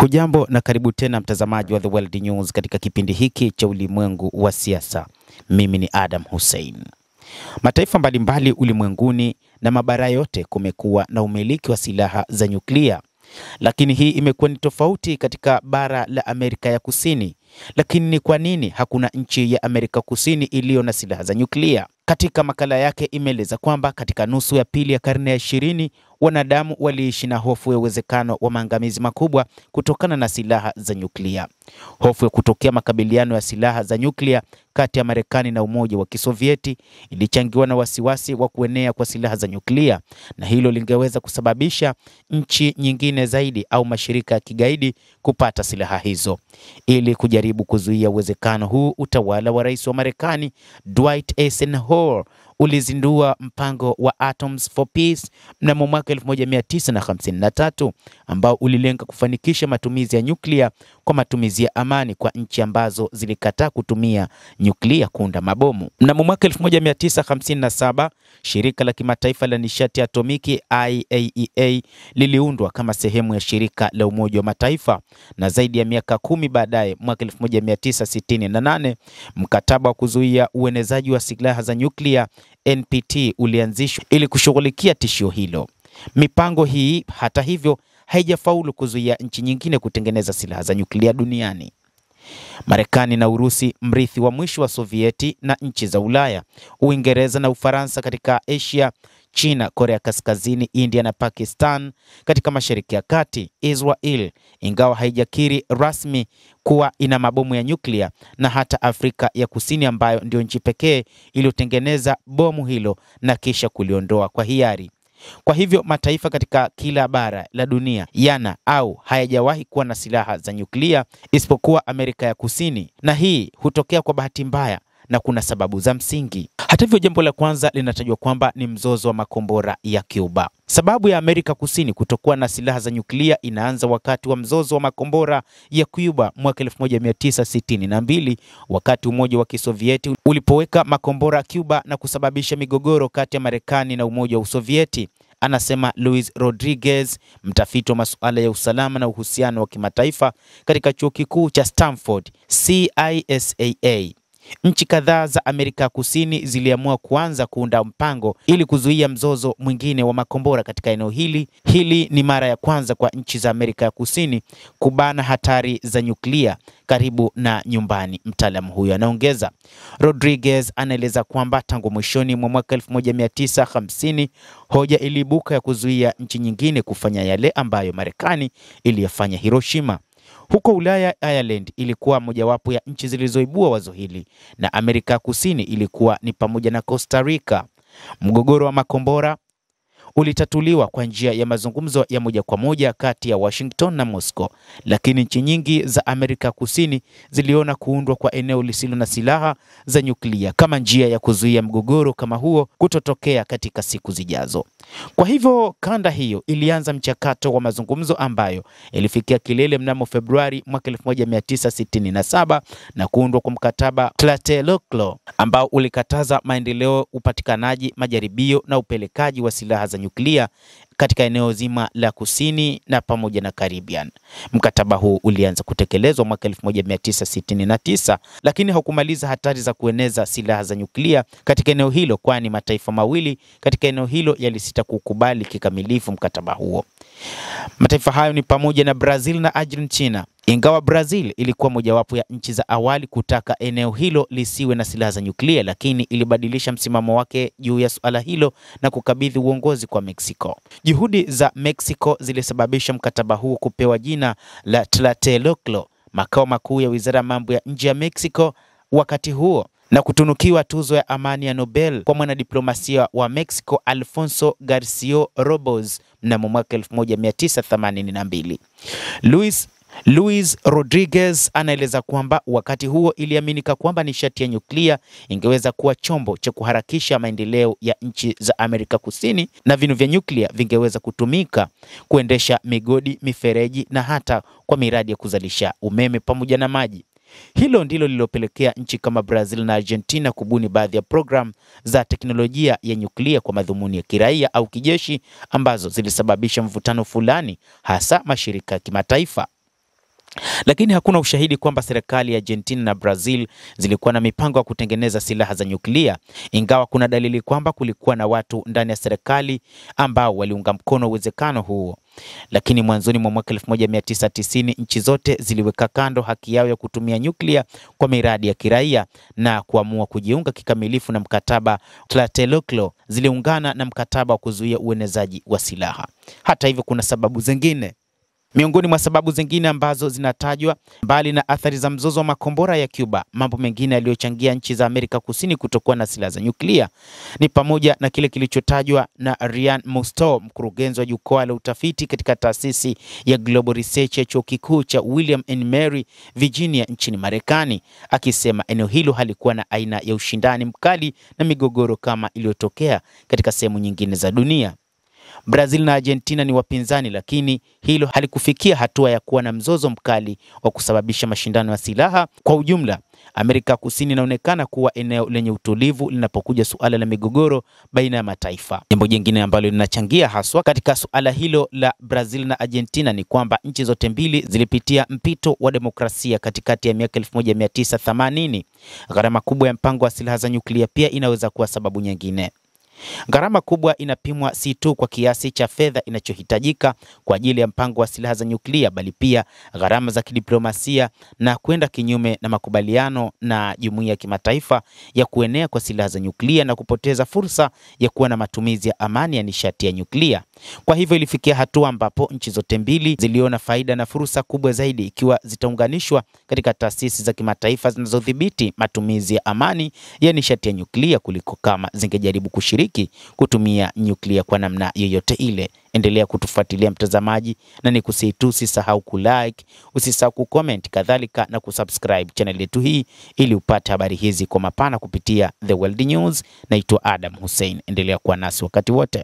Hujambo na karibu tena mtazamaji wa The World News katika kipindi hiki cha ulimwengu wa siasa. Mimi ni Adam Hussein. Mataifa mbalimbali ulimwenguni na mabara yote kumekuwa na umiliki wa silaha za nyuklia. Lakini hii imekuwa ni tofauti katika bara la Amerika ya Kusini. Lakini ni kwa nini hakuna nchi ya Amerika Kusini iliyo na silaha za nyuklia? Katika makala yake imeeleza kwamba katika nusu ya pili ya karne ya 20 wanadamu waliishi na hofu ya uwezekano wa maangamizi makubwa kutokana na silaha za nyuklia. Hofu ya kutokea makabiliano ya silaha za nyuklia kati ya Marekani na Umoja wa Kisovieti ilichangiwa na wasiwasi wa kuenea kwa silaha za nyuklia, na hilo lingeweza kusababisha nchi nyingine zaidi au mashirika ya kigaidi kupata silaha hizo. Ili kujaribu kuzuia uwezekano huu, utawala wa Rais wa Marekani Dwight Eisenhower ulizindua mpango wa Atoms for Peace mnamo mwaka 1953 ambao ulilenga kufanikisha matumizi ya nyuklia kwa matumizi ya amani kwa nchi ambazo zilikataa kutumia nyuklia kuunda mabomu. Mnamo mwaka 1957 shirika la kimataifa la nishati atomiki IAEA liliundwa kama sehemu ya shirika la Umoja wa Mataifa, na zaidi ya miaka 10 baadaye, mwaka 1968, mkataba wa kuzuia uenezaji wa silaha za nyuklia NPT ulianzishwa ili kushughulikia tishio hilo. Mipango hii hata hivyo haijafaulu kuzuia nchi nyingine kutengeneza silaha za nyuklia duniani. Marekani na Urusi, mrithi wa mwisho wa Sovieti, na nchi za Ulaya, Uingereza na Ufaransa katika Asia, China, Korea Kaskazini, India na Pakistan katika Mashariki ya Kati, Israel ingawa haijakiri rasmi kuwa ina mabomu ya nyuklia, na hata Afrika ya Kusini ambayo ndio nchi pekee iliyotengeneza bomu hilo na kisha kuliondoa kwa hiari. Kwa hivyo mataifa katika kila bara la dunia yana au hayajawahi kuwa na silaha za nyuklia isipokuwa Amerika ya Kusini, na hii hutokea kwa bahati mbaya na kuna sababu za msingi. Hata hivyo, jambo la kwanza linatajwa kwamba ni mzozo wa makombora ya Cuba. Sababu ya Amerika Kusini kutokuwa na silaha za nyuklia inaanza wakati wa mzozo wa makombora ya Cuba mwaka 1962, wakati Umoja wa Kisovieti ulipoweka makombora Cuba na kusababisha migogoro kati ya Marekani na Umoja wa Usovieti, anasema Luis Rodriguez, mtafiti wa masuala ya usalama na uhusiano wa kimataifa katika chuo kikuu cha Stanford CISAA. Nchi kadhaa za Amerika Kusini ziliamua kuanza kuunda mpango ili kuzuia mzozo mwingine wa makombora katika eneo hili. Hili ni mara ya kwanza kwa nchi za Amerika ya Kusini kubana hatari za nyuklia karibu na nyumbani, mtaalamu huyo anaongeza. Rodriguez anaeleza kwamba tangu mwishoni mwa mwaka 1950 hoja iliibuka ya kuzuia nchi nyingine kufanya yale ambayo Marekani iliyafanya Hiroshima. Huko Ulaya, Ireland ilikuwa mojawapo ya nchi zilizoibua wazo hili, na Amerika Kusini ilikuwa ni pamoja na Costa Rica. Mgogoro wa makombora ulitatuliwa kwa njia ya mazungumzo ya moja kwa moja kati ya Washington na Moscow, lakini nchi nyingi za Amerika Kusini ziliona kuundwa kwa eneo lisilo na silaha za nyuklia kama njia ya kuzuia mgogoro kama huo kutotokea katika siku zijazo. Kwa hivyo kanda hiyo ilianza mchakato wa mazungumzo ambayo ilifikia kilele mnamo Februari mwaka 1967 na kuundwa kwa mkataba Tlatelolco ambao ulikataza maendeleo, upatikanaji, majaribio na upelekaji wa silaha za nyuklia katika eneo zima la kusini na pamoja na Caribbean. Mkataba huu ulianza kutekelezwa mwaka 1969, lakini haukumaliza hatari za kueneza silaha za nyuklia katika eneo hilo, kwani mataifa mawili katika eneo hilo yalisita kukubali kikamilifu mkataba huo. Mataifa hayo ni pamoja na Brazil na Argentina. Ingawa Brazil ilikuwa mojawapo ya nchi za awali kutaka eneo hilo lisiwe na silaha za nyuklia, lakini ilibadilisha msimamo wake juu ya suala hilo na kukabidhi uongozi kwa Mexico. Juhudi za Mexico zilisababisha mkataba huu kupewa jina la Tlatelolco, makao makuu ya Wizara ya Mambo ya Nje ya Mexico wakati huo, na kutunukiwa tuzo ya amani ya Nobel kwa mwanadiplomasia wa Mexico Alfonso Garcia Robles mnamo mwaka 1982. Luis Rodriguez anaeleza kwamba wakati huo iliaminika kwamba nishati ya nyuklia ingeweza kuwa chombo cha kuharakisha maendeleo ya nchi za Amerika Kusini, na vinu vya nyuklia vingeweza kutumika kuendesha migodi, mifereji na hata kwa miradi ya kuzalisha umeme pamoja na maji. Hilo ndilo lilopelekea nchi kama Brazil na Argentina kubuni baadhi ya program za teknolojia ya nyuklia kwa madhumuni ya kiraia au kijeshi ambazo zilisababisha mvutano fulani, hasa mashirika ya kimataifa. Lakini hakuna ushahidi kwamba serikali ya Argentina na Brazil zilikuwa na mipango ya kutengeneza silaha za nyuklia, ingawa kuna dalili kwamba kulikuwa na watu ndani ya serikali ambao waliunga mkono uwezekano huo. Lakini mwanzoni mwa mwaka 1990 nchi zote ziliweka kando haki yao ya kutumia nyuklia kwa miradi ya kiraia na kuamua kujiunga kikamilifu na mkataba Tlatelolco. Ziliungana na mkataba wa kuzuia uenezaji wa silaha. Hata hivyo, kuna sababu zingine. Miongoni mwa sababu zingine ambazo zinatajwa, mbali na athari za mzozo wa makombora ya Cuba, mambo mengine yaliyochangia nchi za Amerika Kusini kutokuwa na silaha za nyuklia ni pamoja na kile kilichotajwa na Ryan Musto, mkurugenzi wa jukwaa la utafiti katika taasisi ya Global Research ya chuo kikuu cha William and Mary, Virginia nchini Marekani, akisema eneo hilo halikuwa na aina ya ushindani mkali na migogoro kama iliyotokea katika sehemu nyingine za dunia. Brazil na Argentina ni wapinzani, lakini hilo halikufikia hatua ya kuwa na mzozo mkali wa kusababisha mashindano ya silaha. Kwa ujumla, Amerika Kusini inaonekana kuwa eneo lenye utulivu linapokuja suala la migogoro baina ya mataifa. Jambo jingine ambalo linachangia haswa katika suala hilo la Brazil na Argentina ni kwamba nchi zote mbili zilipitia mpito wa demokrasia katikati ya miaka 1980. Gharama kubwa ya mpango wa silaha za nyuklia pia inaweza kuwa sababu nyingine. Gharama kubwa inapimwa si tu kwa kiasi cha fedha inachohitajika kwa ajili ya mpango wa silaha za nyuklia, bali pia gharama za kidiplomasia na kwenda kinyume na makubaliano na jumuiya ya kimataifa ya kuenea kwa silaha za nyuklia na kupoteza fursa ya kuwa na matumizi ya amani ya nishati ya nyuklia. Kwa hivyo ilifikia hatua ambapo nchi zote mbili ziliona faida na fursa kubwa zaidi ikiwa zitaunganishwa katika taasisi za kimataifa zinazodhibiti matumizi ya amani ya nishati ya nyuklia kuliko kama zingejaribu kushiriki kutumia nyuklia kwa namna yoyote ile. Endelea kutufuatilia mtazamaji, na nikusihi tu usisahau kulike, usisahau kucomment, kadhalika na kusubscribe channel yetu hii ili upate habari hizi kwa mapana kupitia The World News. Naitwa Adam Hussein. Endelea kuwa nasi wakati wote.